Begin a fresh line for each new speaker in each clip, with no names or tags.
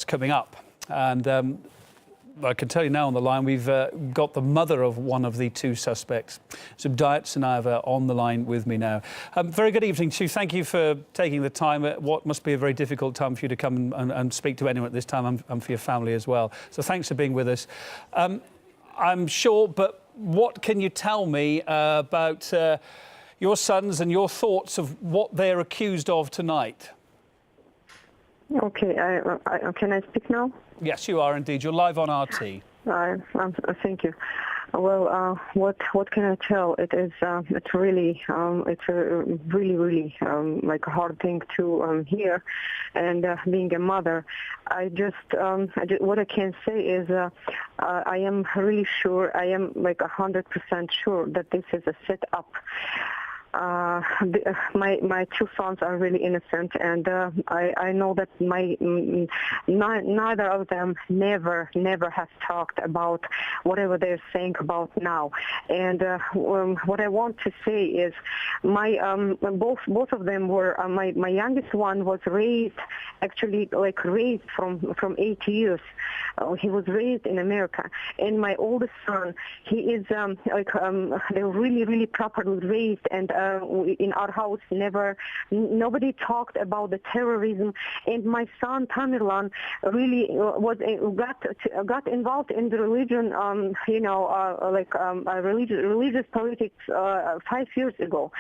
coming up. And I can tell you now on the line, we've got the mother of one of the two suspects, Subdayat Sanava, on the line with me now. Very good evening to you. Thank you for taking the time at what must be a very difficult time for you to come and speak to anyone at this time, and for your family as well. So thanks for being with us. I'm sure, but what can you tell me about your sons and your thoughts of what they're accused of tonight?
Okay, can I speak now?
Yes, you are indeed. You're live on RT.
Thank you. Well, what can I tell? It's really like a hard thing to hear, and being a mother, what I can say is I am really sure, I am like 100% sure that this is a setup. My two sons are really innocent, and I know that neither of them never has talked about whatever they're saying about now. And what I want to say is both of them were my youngest one was raised from 8 years. He was raised in America, and my oldest son, he is they're really properly raised, and in our house nobody talked about the terrorism. And my son Tamerlan really got involved in the religion, religious politics 5 years ago.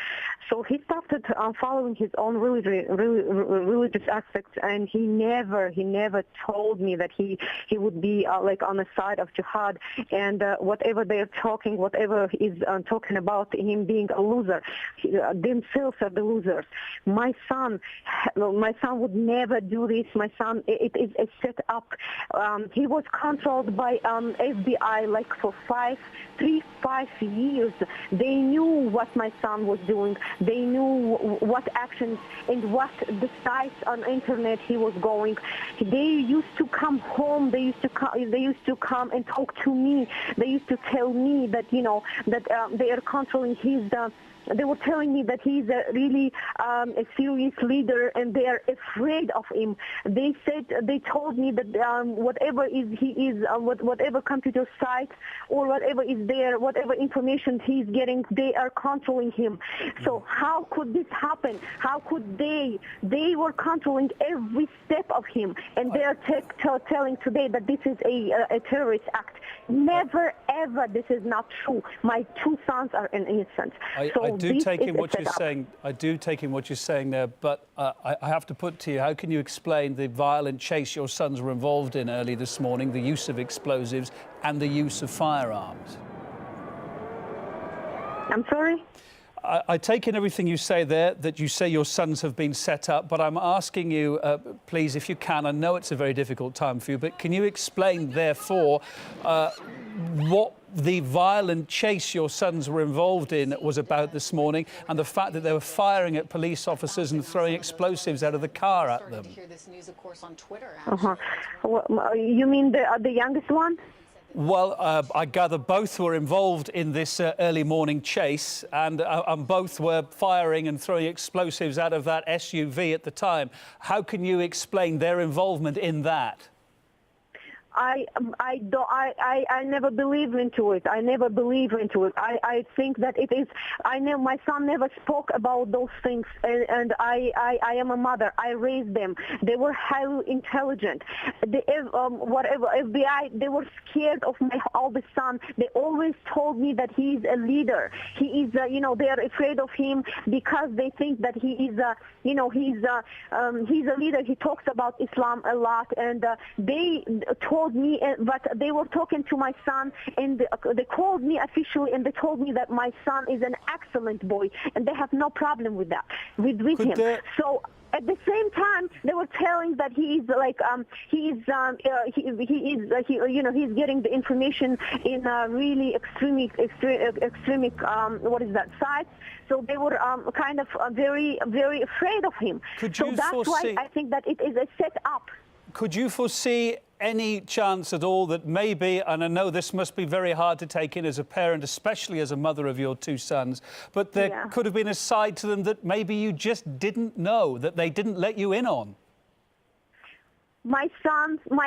So he started following his own religious aspects, and he never told me that he would be on the side of jihad, and whatever they're talking, whatever is talking about him being a loser, themselves are the losers. My son would never do this. My son, it is a set up. He was controlled by FBI for 5 years. They knew what my son was doing. They knew what actions and what the sites on the internet he was going. They used to come home. They used to come and talk to me. They used to tell me that they are controlling his. They were telling me that he's really a serious leader, and they are afraid of him. They told me that whatever computer site or whatever is there, whatever information he's getting, they are controlling him. So how could this happen? How could they were controlling every step of him, and they are telling today that this is a terrorist act. Never ever, this is not true. My two sons are innocent.
I do take in what you're saying there, but I have to put to you, how can you explain the violent chase your sons were involved in early this morning, the use of explosives and the use of firearms?
I'm sorry?
I take in everything you say there, that you say your sons have been set up, but I'm asking you, please, if you can, I know it's a very difficult time for you, but can you explain, therefore, what the violent chase your sons were involved in was about this morning, and the fact that they were firing at police officers and throwing explosives out of the car at them?
Well, you mean the youngest one?
Well, I gather both were involved in this early morning chase, and both were firing and throwing explosives out of that SUV at the time. How can you explain their involvement in that?
I never believe into it. I never believe into it. I think that it is. I know my son never spoke about those things, and I am a mother. I raised them. They were highly intelligent. Whatever FBI, they were scared of my oldest son. They always told me that he is a leader. He is, they are afraid of him because they think that he is, he's a leader. He talks about Islam a lot, and they told me, but they were talking to my son, and they called me officially, and they told me that my son is an excellent boy, and they have no problem with that, with him. So at the same time, they were telling that he's he's getting the information in really extreme sites. So they were kind of very afraid of him. So that's why I think that it is a setup.
Could you foresee any chance at all that maybe, and I know this must be very hard to take in as a parent, especially as a mother of your two sons, but there could have been a side to them that maybe you just didn't know, that they didn't let you in on?
My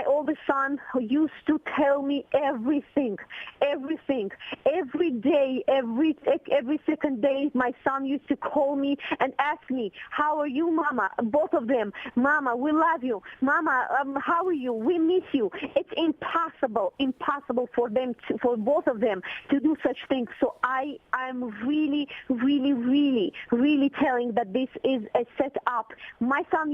oldest son, who used to tell me everything. Every day, every second day, my son used to call me and ask me, "How are you, Mama?" Both of them, "Mama, we love you. Mama, how are you? We miss you." It's impossible for both of them to do such things. So I'm really telling that this is a setup. My son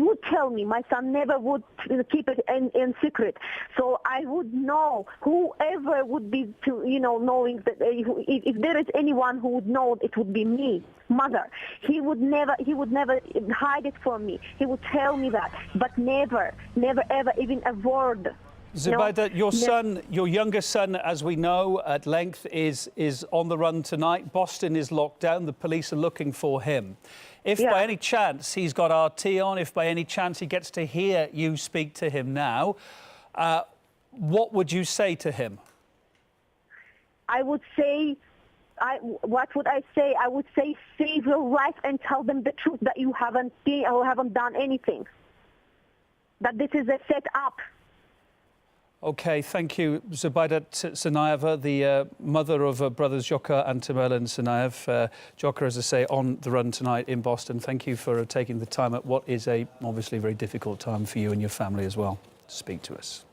would tell me. My son never would keep it in secret. So I would know, whoever would be knowing that if there is anyone who would know, it would be me, mother. He would never hide it from me. He would tell me that, but never ever even a word.
Zubaida, your younger son, as we know at length, is on the run tonight. Boston is locked down. The police are looking for him. If by any chance he's got RT on, if by any chance he gets to hear you speak to him now, what would you say to him?
I would say, what would I say? I would say, save your life and tell them the truth, that you haven't done anything. That this is a setup.
OK, thank you, Zubaida Tsarnaeva, the mother of brothers Dzhokhar and Tamerlan Tsarnaev. Dzhokhar, as I say, on the run tonight in Boston. Thank you for taking the time at what is obviously very difficult time for you and your family as well to speak to us.